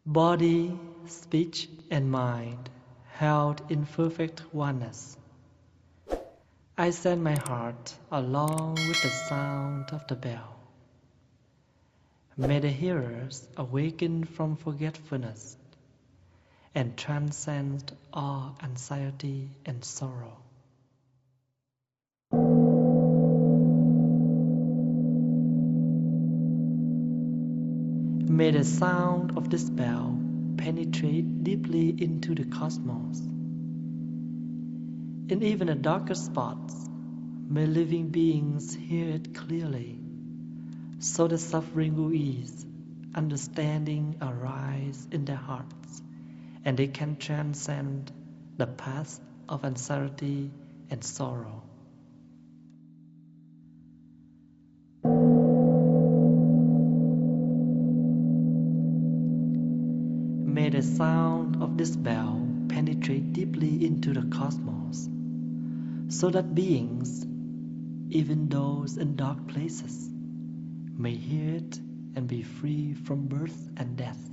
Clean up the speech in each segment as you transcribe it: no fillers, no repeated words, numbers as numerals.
Body, speech, and mind held in perfect oneness. I send my heart along with the sound of the bell. May the hearers awaken from forgetfulness and transcend all anxiety and sorrow. May the sound of this bell penetrate deeply into the cosmos. In even the darkest spots, may living beings hear it clearly, so the suffering will ease, understanding arise in their hearts, and they can transcend the path of anxiety and sorrow. May the sound of this bell penetrate deeply into the cosmos, so that beings, even those in dark places, may hear it and be free from birth and death.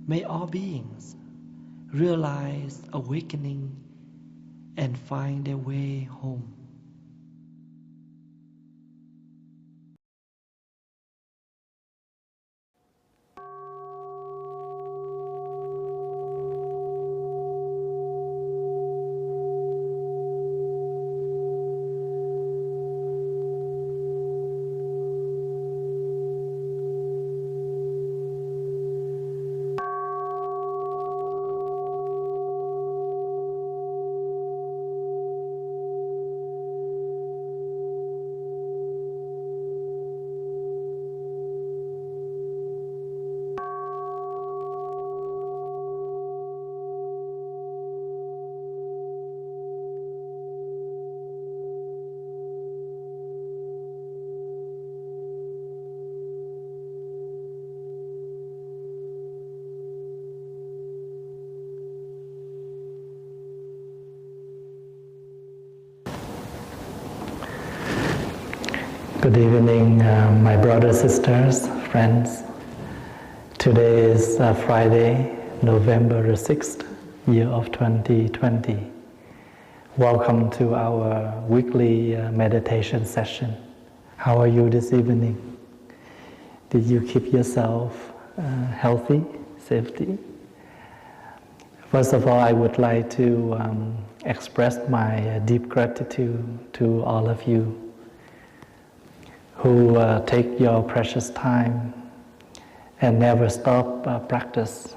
May all beings realize awakening and find their way home. Good evening, my brothers, sisters, friends. Today is Friday, November the 6th, year of 2020. Welcome to our weekly meditation session. How are you this evening? Did you keep yourself healthy, safety? First of all, I would like to express my deep gratitude to all of you who take your precious time and never stop practice.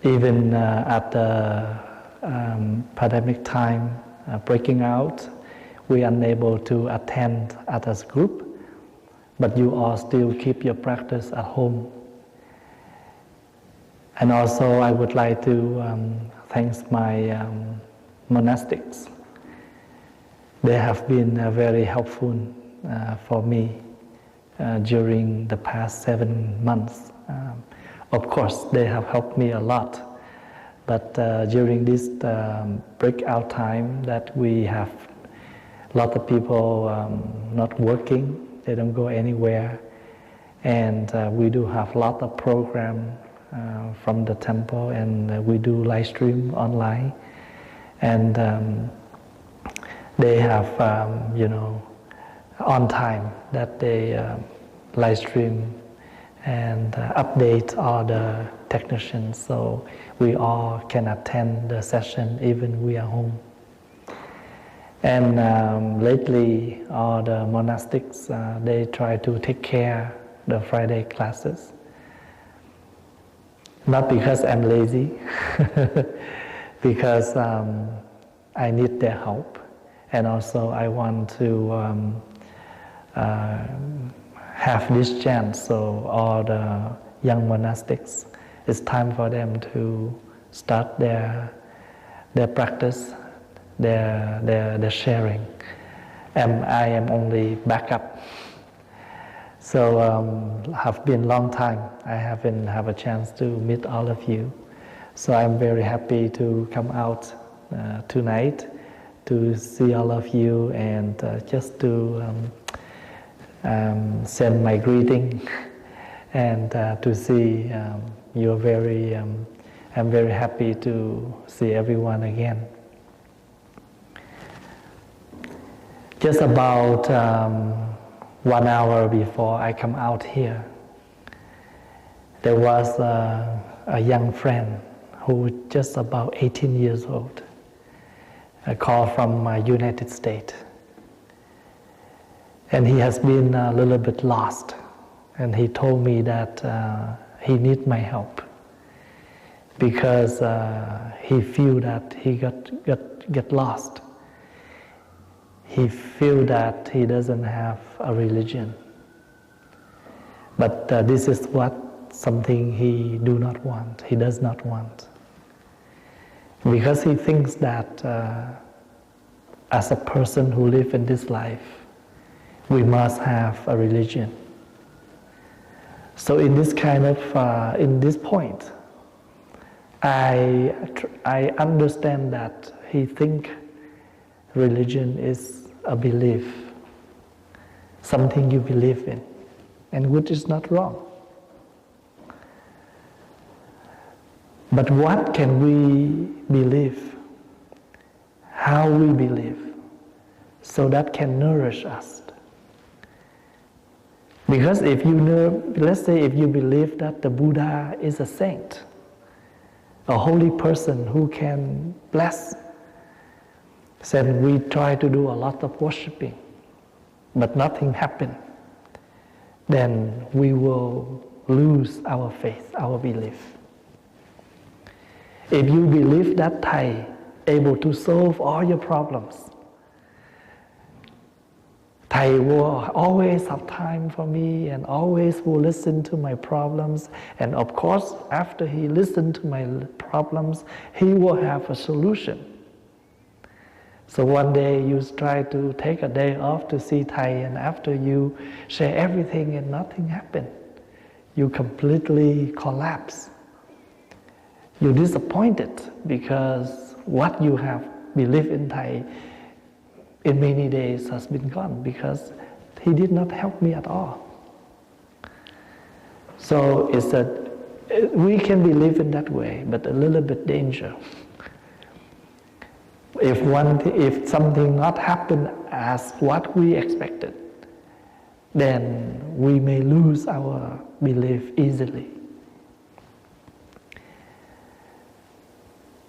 Even at the pandemic time breaking out, we are unable to attend as a group, but you all still keep your practice at home. And also I would like to thank my monastics. They have been very helpful for me during the past 7 months. Of course, they have helped me a lot, but during this breakout time that we have a lot of people not working, they don't go anywhere, and we do have a lot of program from the temple, and we do live stream online, and they have on time that they live stream and update all the technicians, so we all can attend the session even we are home. And lately all the monastics they try to take care the Friday classes, not because I'm lazy because I need their help, and also I want to have this chance, so all the young monastics, it's time for them to start their practice, their sharing, and I am only backup. So have been long time I haven't have a chance to meet all of you, so I'm very happy to come out tonight to see all of you, and just to send my greeting and to see you're very, I'm very happy to see everyone again. Just about 1 hour before I come out here, there was a young friend who was just about 18 years old, a call from United States. And he has been a little bit lost. And he told me that he needs my help because he feel that he get lost. He feel that he doesn't have a religion. But this is something he do not want, he does not want. Because he thinks that as a person who live in this life, we must have a religion. So in this kind of, in this point, I understand that he think religion is a belief, something you believe in, and which is not wrong. But what can we believe? How we believe, so that can nourish us. Because if you know, let's say if you believe that the Buddha is a saint, a holy person who can bless, then we try to do a lot of worshiping, but nothing happens, then we will lose our faith, our belief. If you believe that Thầy able to solve all your problems, Thầy will always have time for me and always will listen to my problems, and of course after he listens to my problems, he will have a solution. So one day you try to take a day off to see Thầy, and after you share everything and nothing happened, you completely collapse. You're disappointed because what you have believed in Thầy in many days has been gone because he did not help me at all. So it's that we can believe in that way, but a little bit danger. If something not happen as what we expected, then we may lose our belief easily.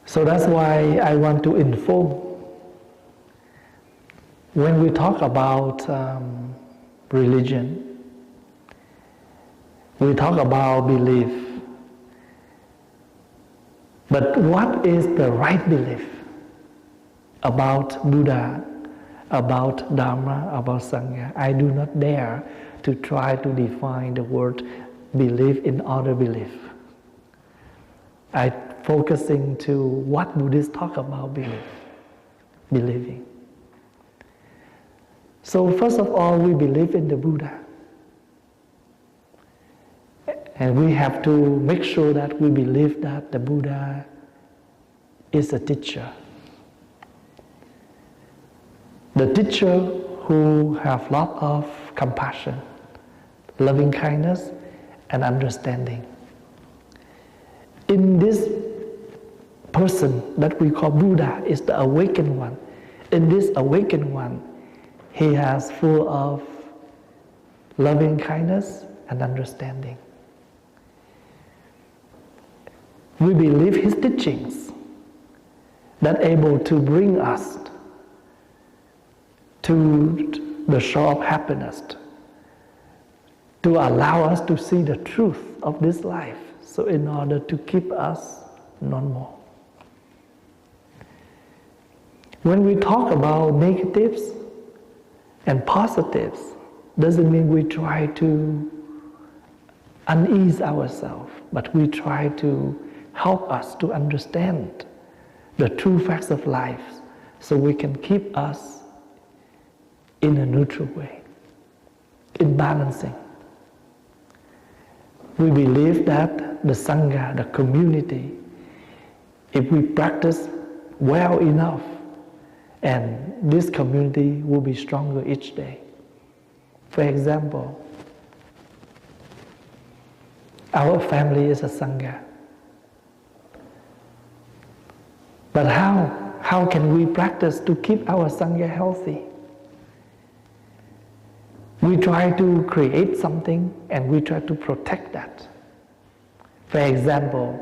So that's why I want to inform. When we talk about religion, we talk about belief. But what is the right belief about Buddha, about Dharma, about Sangha? I do not dare to try to define the word belief in other belief. I focusing to what Buddhists talk about believing. So first of all, we believe in the Buddha. And we have to make sure that we believe that the Buddha is a teacher. The teacher who have lot of compassion, loving kindness, and understanding. In this person that we call Buddha is the awakened one. In this awakened one, he has full of loving kindness and understanding. We believe his teachings that able to bring us to the shore of happiness, to allow us to see the truth of this life, so in order to keep us normal. When we talk about negatives and positives, doesn't mean we try to unease ourselves, but we try to help us to understand the true facts of life so we can keep us in a neutral way, in balancing. We believe that the Sangha, the community, if we practice well enough, and this community will be stronger each day. For example, Our family is a Sangha. But how can we practice to keep our Sangha healthy? We try to create something and we try to protect that. For example,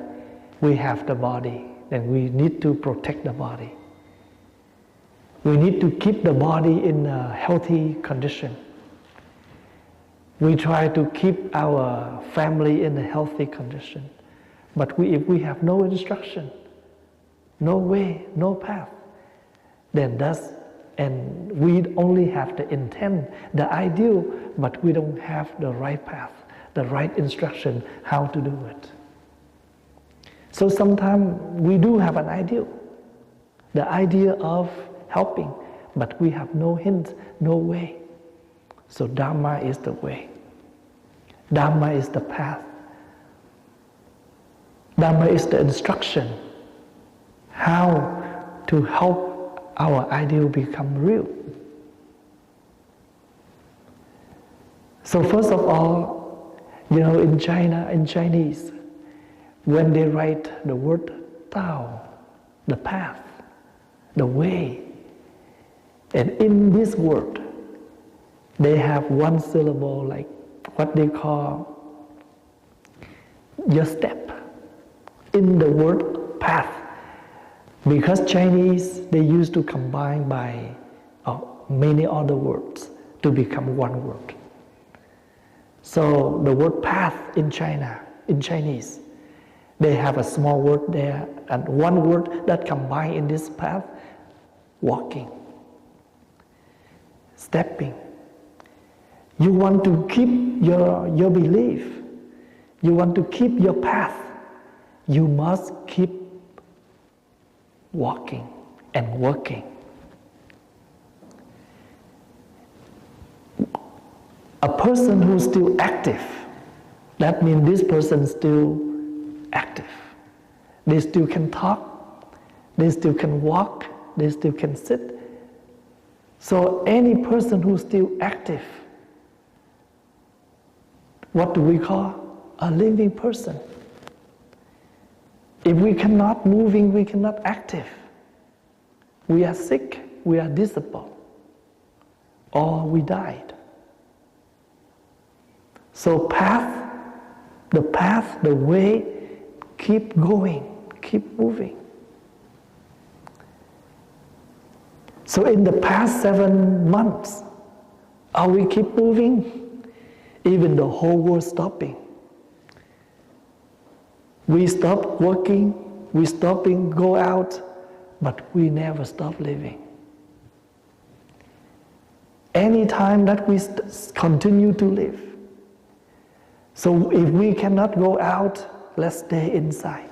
we have the body, then we need to protect the body. We need to keep the body in a healthy condition. We try to keep our family in a healthy condition. But if we have no instruction, no way, no path, and we only have the intent, the ideal, but we don't have the right path, the right instruction, how to do it. So sometimes we do have an ideal, the idea of helping, but we have no hint, no way. So Dharma is the way. Dharma is the path. Dharma is the instruction, how to help our ideal become real. So first of all, in China, in Chinese, when they write the word Tao, the path, the way, and in this word, they have one syllable, like what they call your step, in the word path. Because Chinese, they used to combine by many other words to become one word. So the word path in China, in Chinese, they have a small word there and one word that combined in this path, walking, stepping. You want to keep your belief, you want to keep your path, you must keep walking and working. A person who's still active, that means this person is still active. They still can talk, they still can walk, they still can sit. So any person who's still active, what do we call? A living person. If we cannot moving, we cannot active. We are sick, we are disabled, or we died. So the way, keep going, keep moving. So in the past 7 months, are we keep moving? Even the whole world stopping. We stop working, we stopping, go out, but we never stop living. Any time that we continue to live. So if we cannot go out, let's stay inside.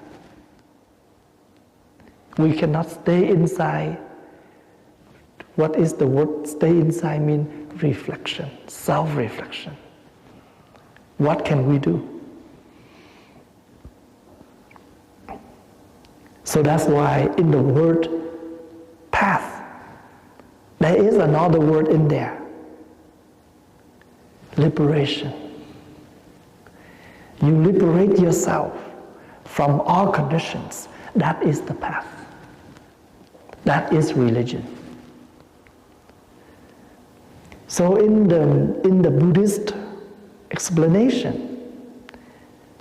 We cannot stay inside. What is the word stay inside mean? Reflection, self-reflection. What can we do? So that's why in the word path, there is another word in there. Liberation. You liberate yourself from all conditions. That is the path. That is religion. So in the Buddhist explanation,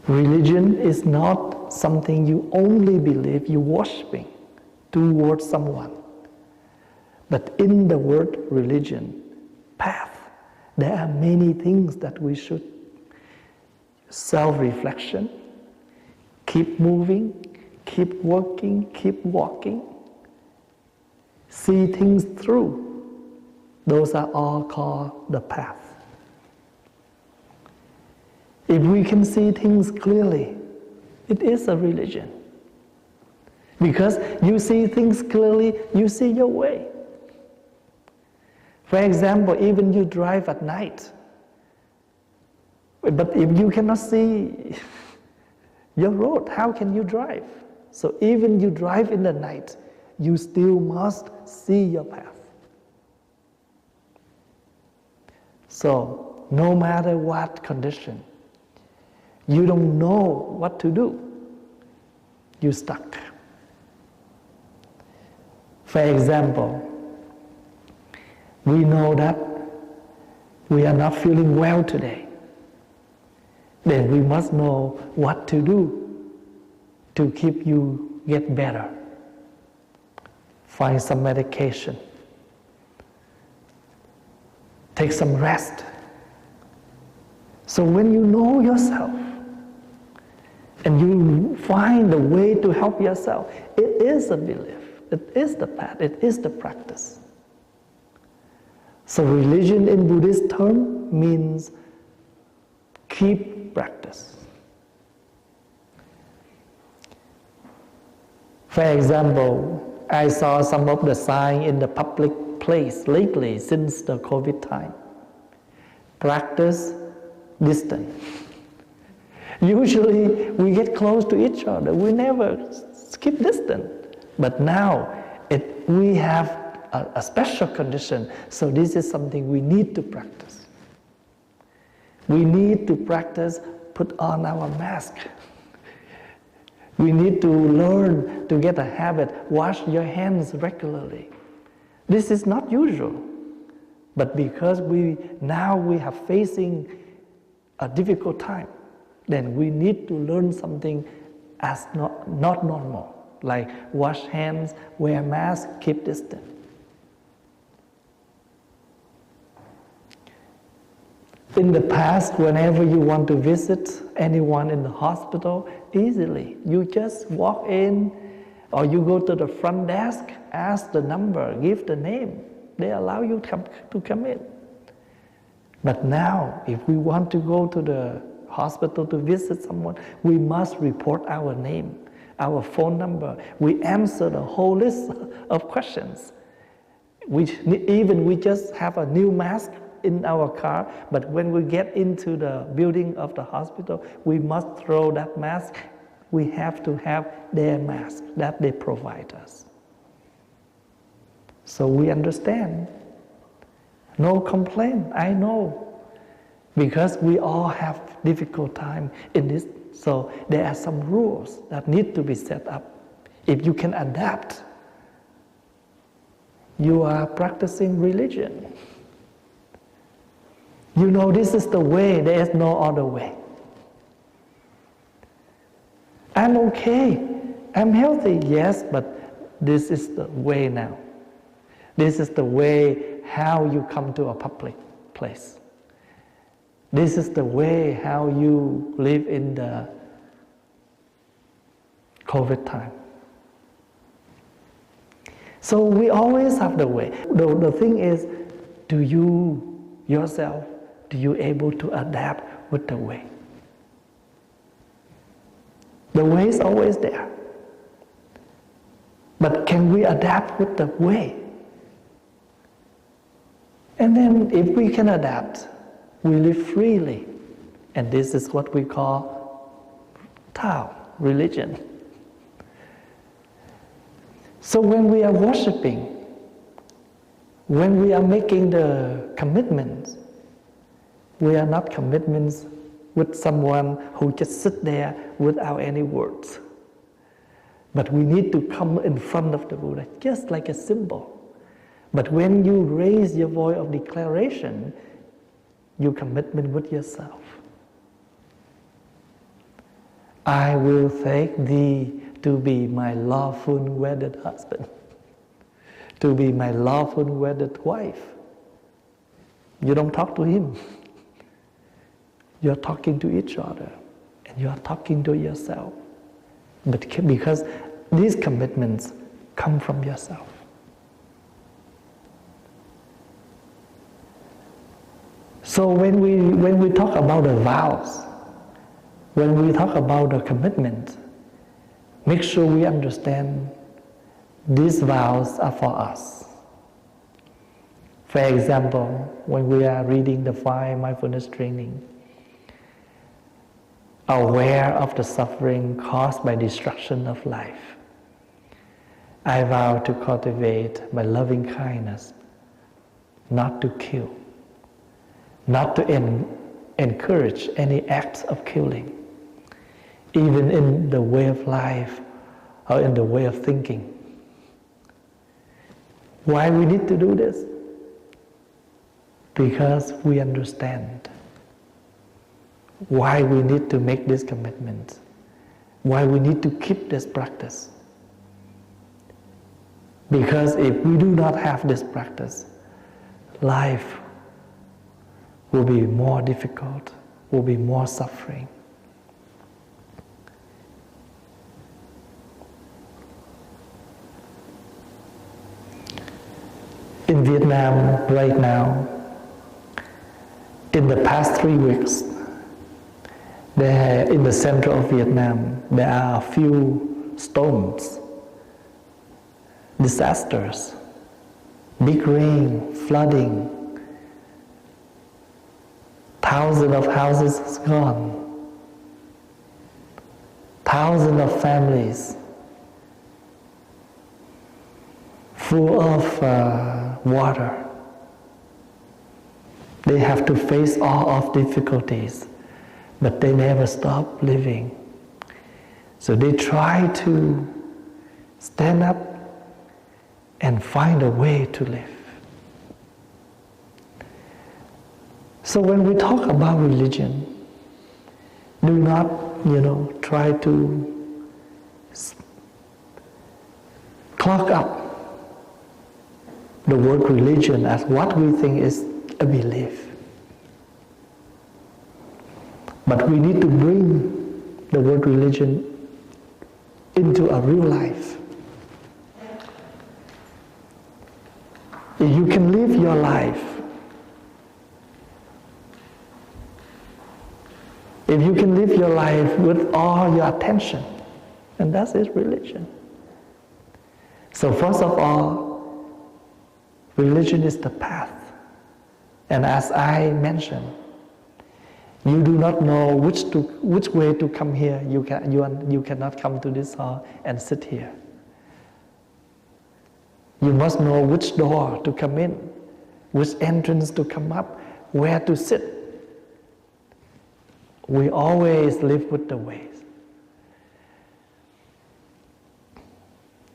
religion is not something you only believe, you worshiping towards someone. But in the word religion, path, there are many things that we should. Self-reflection, keep moving, keep working, keep walking, see things through. Those are all called the path. If we can see things clearly, it is a religion. Because you see things clearly, you see your way. For example, even you drive at night, but if you cannot see your road, how can you drive? So even you drive in the night, you still must see your path. So no matter what condition, You don't know what to do. You're stuck. For example, we know that we are not feeling well today. Then we must know what to do to keep you get better. Find some medication. Take some rest. So when you know yourself and you find a way to help yourself, it is a belief, it is the path, it is the practice. So religion in Buddhist term means keep practice. For example, I saw some of the sign in the public place lately since the COVID time. Practice distance. Usually we get close to each other. We never keep distance. But now we have a special condition. So this is something we need to practice. We need to practice put on our mask. We need to learn to get a habit, wash your hands regularly. This is not usual. But because we are facing a difficult time, then we need to learn something as not normal, like wash hands, wear mask, keep distance. In the past, whenever you want to visit anyone in the hospital, easily, you just walk in or you go to the front desk, ask the number, give the name. They allow you to come in. But now, if we want to go to the hospital to visit someone, we must report our name, our phone number. We answer the whole list of questions. We just have a new mask in our car, but when we get into the building of the hospital, we must throw that mask. We have to have their mask that they provide us. So we understand. No complaint, I know. Because we all have difficult time in this. So there are some rules that need to be set up. If you can adapt, you are practicing religion. You know this is the way, there is no other way. I'm okay, I'm healthy, yes, but this is the way now. This is the way how you come to a public place. This is the way how you live in the COVID time. So we always have the way. The thing is, do you yourself, do you able to adapt with the way? The way is always there. But can we adapt with the way? And then if we can adapt, we live freely. And this is what we call Tao, religion. So when we are worshiping, when we are making the commitments, we are not commitments with someone who just sit there without any words. But we need to come in front of the Buddha, just like a symbol. But when you raise your voice of declaration, your commitment with yourself. I will take thee to be my lawful wedded husband, to be my lawful wedded wife. You don't talk to him. You're talking to each other, and you're talking to yourself. But because these commitments come from yourself. So when we talk about the vows, when we talk about the commitment, make sure we understand these vows are for us. For example, when we are reading the 5 mindfulness training, aware of the suffering caused by destruction of life, I vow to cultivate my loving kindness, not to kill, not to encourage any acts of killing, even in the way of life or in the way of thinking. Why we need to do this? Because we understand why we need to make this commitment, why we need to keep this practice. Because if we do not have this practice, life will be more difficult, will be more suffering. In Vietnam right now, in the past 3 weeks, in the center of Vietnam, there are a few storms, disasters, big rain, flooding. Thousands of houses is gone. Thousands of families full of water. They have to face all of difficulties, but they never stop living. So they try to stand up and find a way to live. So when we talk about religion, do not, try to clog up the word religion as what we think is a belief. But we need to bring the word religion into a real life. If you can live your life, if you can live your life with all your attention, and that is religion. So first of all, religion is the path. And as I mentioned, you do not know which way to come here. You cannot come to this hall and sit here. You must know which door to come in, which entrance to come up, where to sit. We always live with the ways.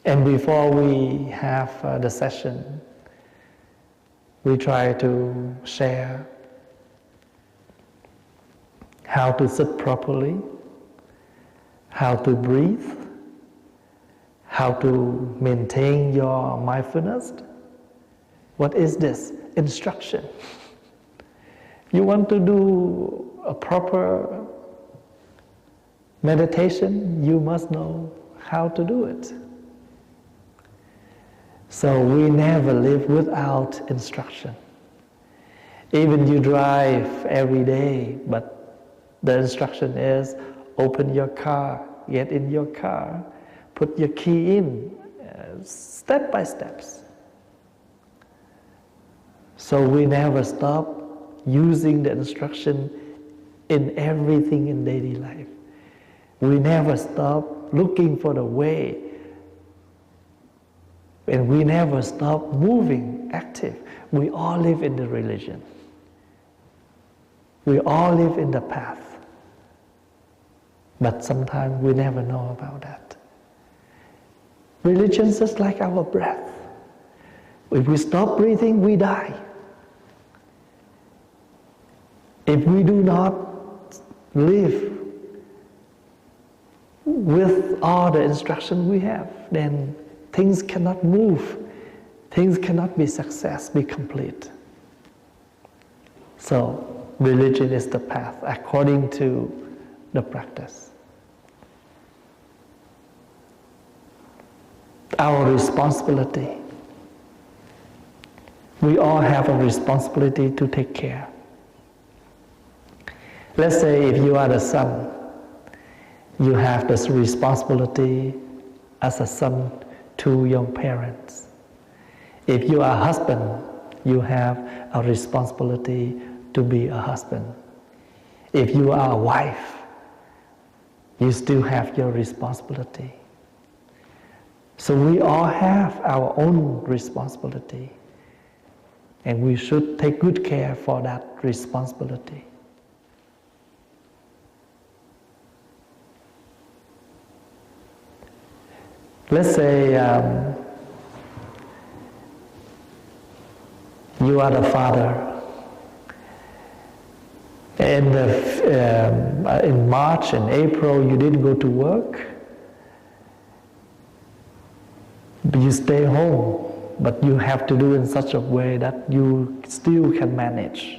And before we have the session, we try to share how to sit properly, how to breathe, how to maintain your mindfulness. What is this? Instruction. You want to do a proper meditation, you must know how to do it. So we never live without instruction. Even you drive every day, but the instruction is open your car, get in your car, put your key in, step by steps. So we never stop using the instruction in everything in daily life. We never stop looking for the way. And we never stop moving, active. We all live in the religion. We all live in the path. But sometimes we never know about that. Religion is just like our breath. If we stop breathing, we die. If we do not live with all the instruction we have, then things cannot move. Things cannot be complete. So, religion is the path according to the practice. Our responsibility. We all have a responsibility to take care. Let's say if you are the son, you have this responsibility as a son to your parents. If you are a husband, you have a responsibility to be a husband. If you are a wife, you still have your responsibility. So we all have our own responsibility, and we should take good care for that responsibility. let's say you are the father. In March and April, you didn't go to work. You stay home, but you have to do in such a way that you still can manage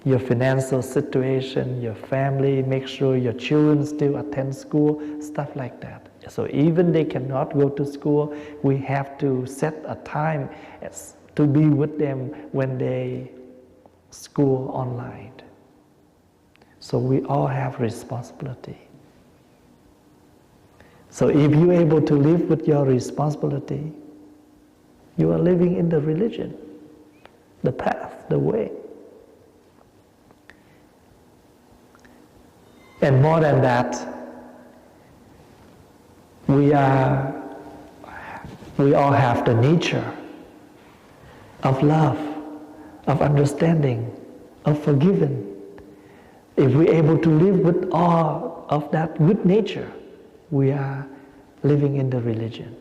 your financial situation, your family, make sure your children still attend school, stuff like that. So even they cannot go to school, we have to set a time to be with them when they school online. So we all have responsibility. So if you're able to live with your responsibility, you are living in the religion, the path, the way. And more than that, we all have the nature of love, of understanding, of forgiving. If we're able to live with all of that good nature, we are living in the religion.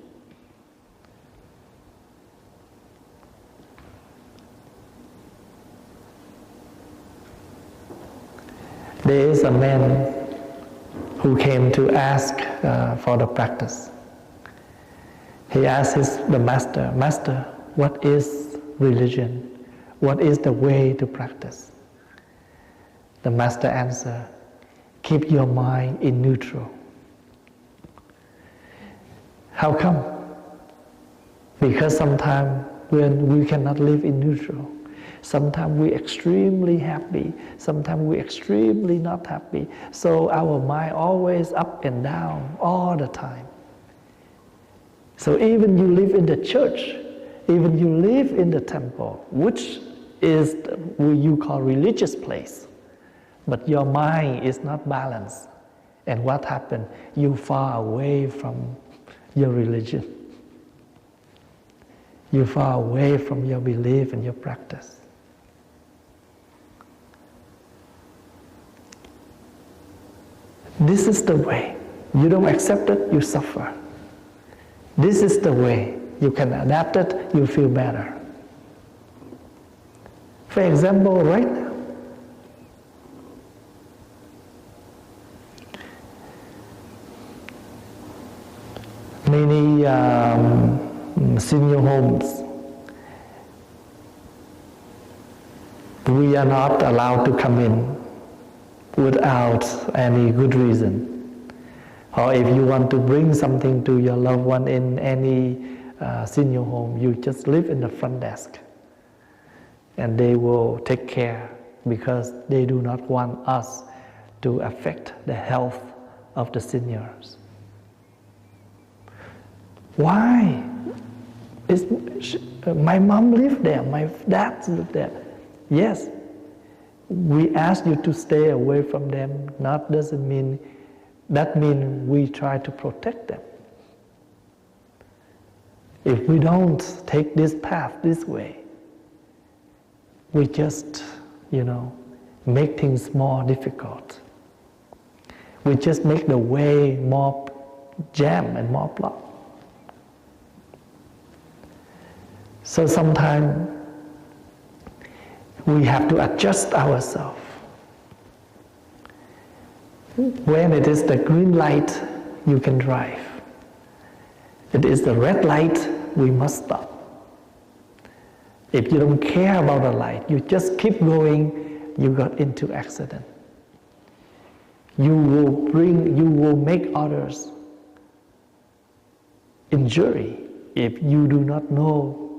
There is a man who came to ask for the practice. He asked the master, "Master, what is religion? What is the way to practice?" The master answered, "Keep your mind in neutral." How come? Because sometimes when we cannot live in neutral, sometimes we're extremely happy, sometimes we're extremely not happy. So our mind always up and down all the time. So even you live in the church, even you live in the temple, which is what you call religious place, but your mind is not balanced. And what happened? You far away from your religion. You far away from your belief and your practice. This is the way. You don't accept it, you suffer. This is the way. You can adapt it, you feel better. For example, right now, many senior homes, we are not allowed to come in without any good reason. Or if you want to bring something to your loved one in any senior home, you just live in the front desk. And they will take care because they do not want us to affect the health of the seniors. Why? My mom lived there, my dad lived there. Yes, we ask you to stay away from them. That means we try to protect them. If we don't take this path this way, we just, make things more difficult. We just make the way more jam and more blocked. So sometimes we have to adjust ourselves. When it is the green light, you can drive. It is the red light, we must stop. If you don't care about the light, you just keep going, you got into accident. You will make others injury if you do not know.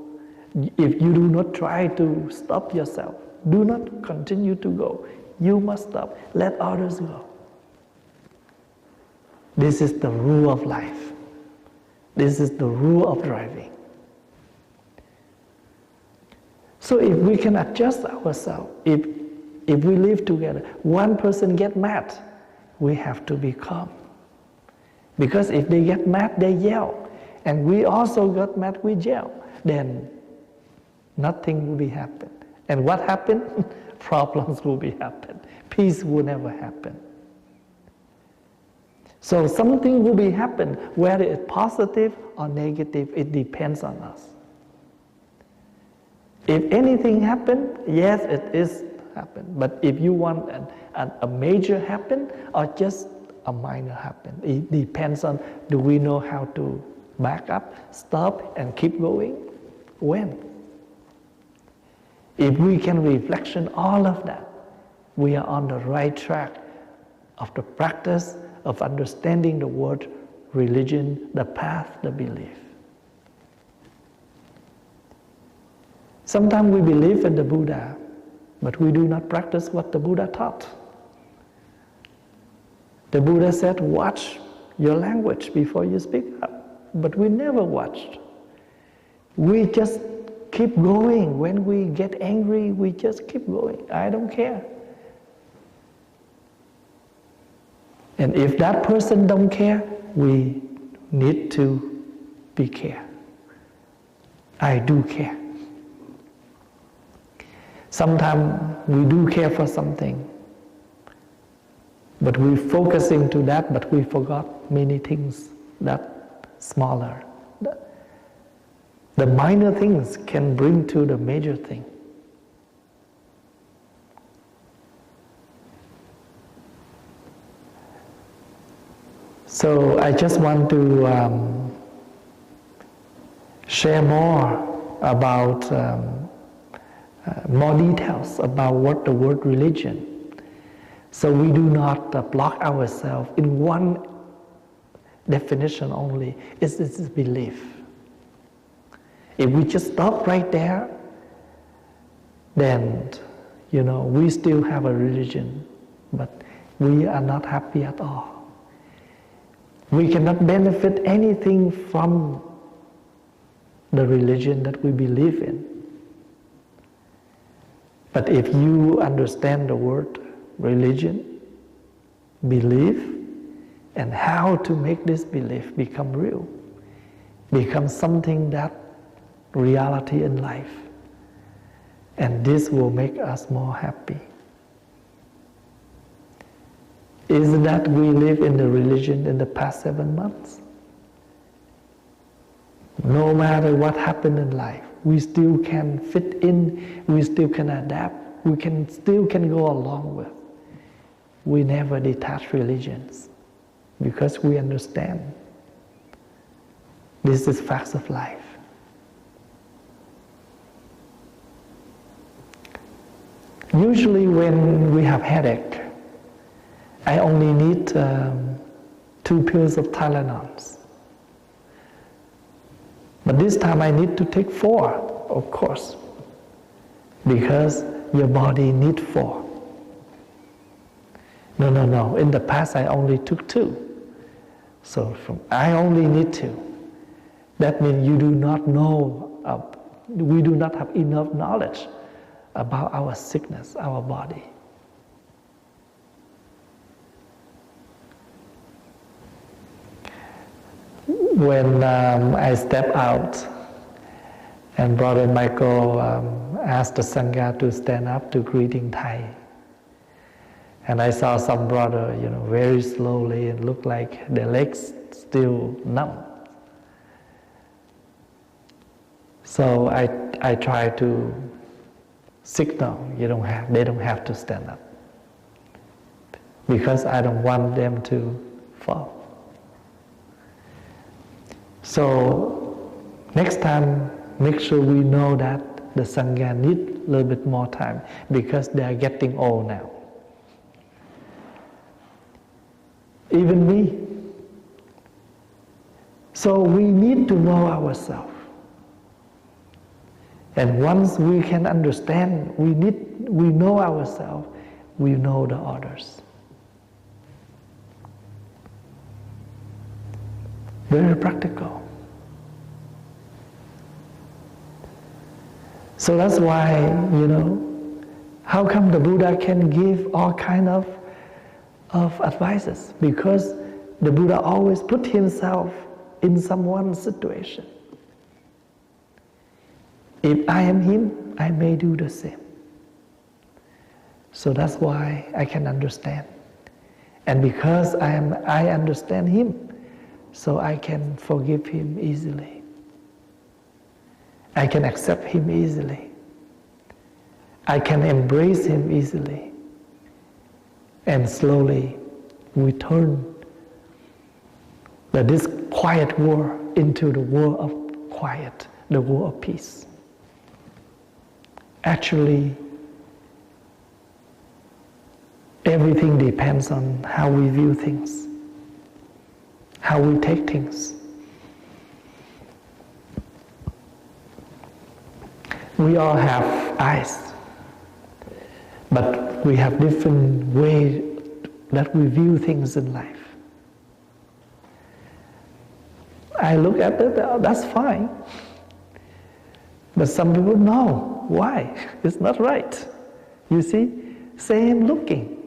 If you do not try to stop yourself, do not continue to go. You must stop. Let others go. This is the rule of life. This is the rule of driving. So if we can adjust ourselves, if we live together, one person get mad, we have to be calm. Because if they get mad, they yell. And we also got mad, we yell. Then nothing will be happen. And what happened? Problems will be happen. Peace will never happen. So something will be happen, whether it's positive or negative, it depends on us. If anything happen, yes, it is happen. But if you want a major happen or just a minor happen, it depends on, do we know how to back up, stop, and keep going? When? If we can reflection all of that, we are on the right track of the practice of understanding the word religion, the path, the belief. Sometimes we believe in the Buddha, but we do not practice what the Buddha taught. The Buddha said, watch your language before you speak up, but we never watched. We just keep going. When we get angry, we just keep going. I don't care. And if that person don't care, we need to be care. I do care. Sometimes we do care for something, but we're focusing to that, but we forgot many things that smaller. The minor things can bring to the major thing. So I just want to share more about more details about what the word religion. So we do not block ourselves in one definition only. It's belief. If we just stop right there, then we still have a religion, but we are not happy at all. We cannot benefit anything from the religion that we believe in. But if you understand the word religion, belief, and how to make this belief become real, become something that reality in life, and this will make us more happy. Is that we live in the religion in the past 7 months? No matter what happened in life, we still can fit in, we still can adapt, we still can go along with. We never detach religions because we understand this is facts of life. Usually when we have headache, I only need 2 pills of Tylenol. But this time I need to take 4, of course, because your body needs 4. No. In the past I only took 2. So I only need 2. That means you do not know, we do not have enough knowledge about our sickness, our body. When I step out and Brother Michael asked the Sangha to stand up to greeting Thay, and I saw some brother, very slowly, and looked like their legs still numb. So I try to signal, they don't have to stand up, because I don't want them to fall. So next time, make sure we know that the Sangha need a little bit more time, because they are getting old now. Even me. So we need to know ourselves. And once we can understand, we know ourselves, we know the others. Very practical. So that's why, how come the Buddha can give all kind of advices? Because the Buddha always put himself in someone's situation. If I am him, I may do the same. So that's why I can understand. And because I understand him, so I can forgive him easily. I can accept him easily. I can embrace him easily. And slowly we turn this quiet world into the world of quiet, the world of peace. Actually, everything depends on how we view things, how we take things. We all have eyes, but we have different ways that we view things in life. I look at it, that's fine. But some people, no, why? It's not right. You see, same looking,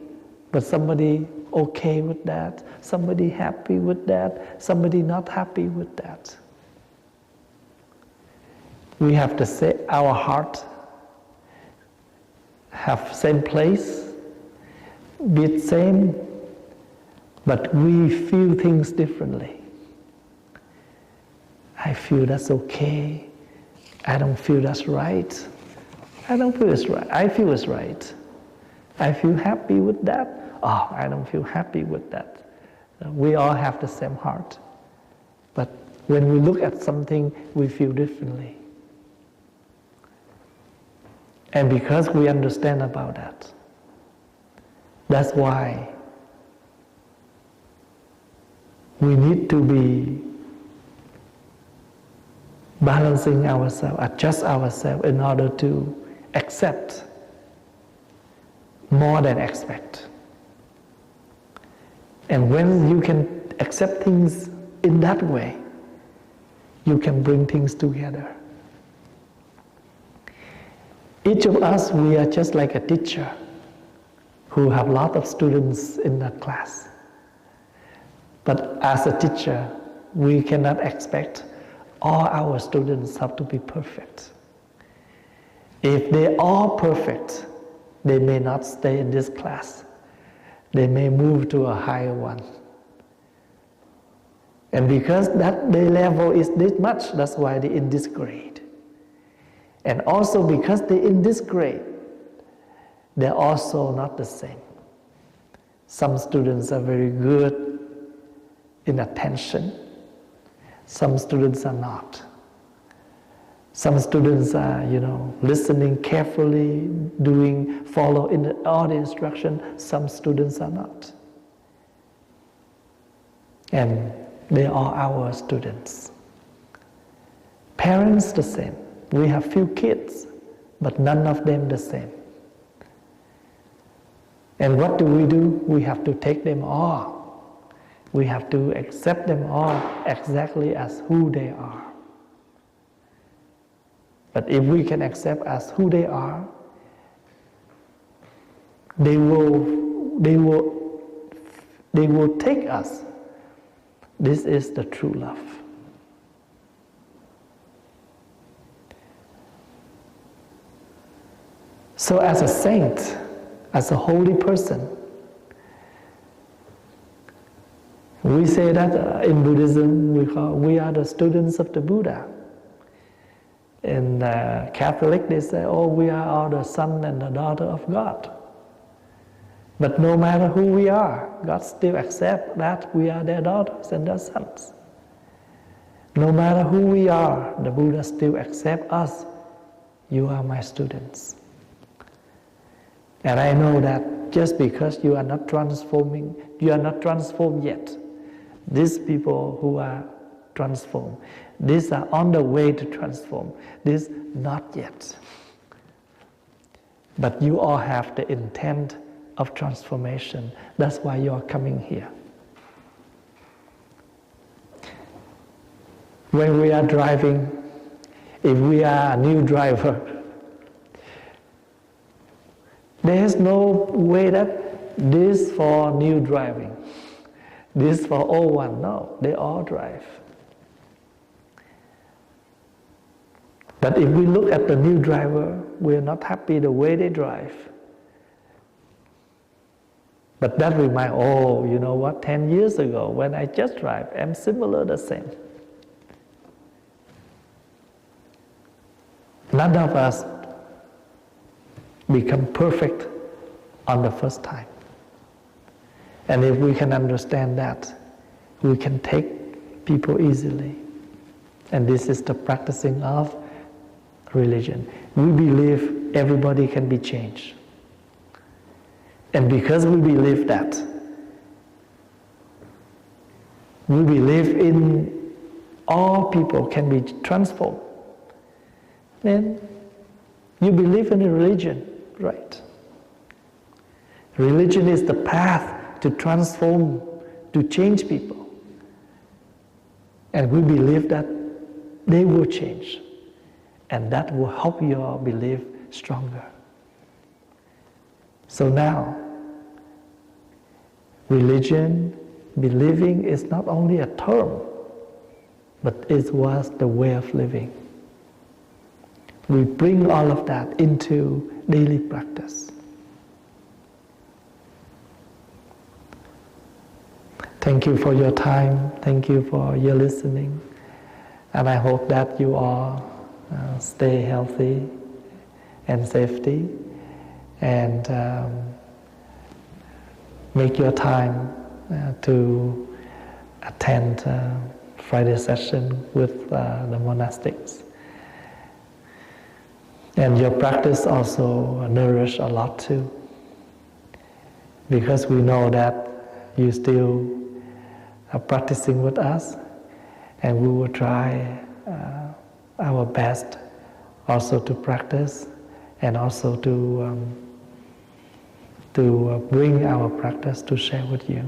but somebody okay with that, somebody happy with that, somebody not happy with that. We have to say our heart have same place, be it same, but we feel things differently. I feel that's okay. I don't feel that's right. I don't feel it's right. I feel it's right. I feel happy with that. Oh, I don't feel happy with that. We all have the same heart. But when we look at something, we feel differently. And because we understand about that, that's why we need to be balancing ourselves, adjust ourselves in order to accept more than expect. And when you can accept things in that way, you can bring things together. Each of us, we are just like a teacher who have a lot of students in the class. But as a teacher, we cannot expect all our students have to be perfect. If they are perfect, they may not stay in this class. They may move to a higher one. And because that their level is this much, that's why they're in this grade. And also because they're in this grade, they're also not the same. Some students are very good in attention. Some students are not. Some students are, listening carefully, follow all the instruction. Some students are not. And they are our students. Parents the same. We have few kids, but none of them the same. And what do? We have to take them all. We have to accept them all exactly as who they are. But if we can accept as who they are, they will take us. This is the true love. So as a saint, as a holy person, we say that in Buddhism we are the students of the Buddha. In Catholic they say, we are all the son and the daughter of God. But no matter who we are, God still accepts that we are their daughters and their sons. No matter who we are, the Buddha still accepts us. You are my students. And I know that just because you are not transformed yet. These people who are transformed, these are on the way to transform. These not yet. But you all have the intent of transformation. That's why you are coming here. When we are driving, if we are a new driver, there is no way that this for new driving, this for old one. No, they all drive. But if we look at the new driver, we are not happy the way they drive. But that reminds, oh, you know what, 10 years ago when I just arrived, I'm similar the same. None of us become perfect on the first time. And if we can understand that, we can take people easily. And this is the practicing of religion. We believe everybody can be changed. And because we believe that, we believe in all people can be transformed, then you believe in a religion, right? Religion is the path to transform, to change people. And we believe that they will change. And that will help your belief stronger. So now, religion, believing is not only a term, but it was the way of living. We bring all of that into daily practice. Thank you for your time. Thank you for your listening. And I hope that you all stay healthy and safety, and make your time to attend Friday session with the monastics. And your practice also nourish a lot too, because we know that you still are practicing with us, and we will try our best also to practice and also to bring our practice to share with you.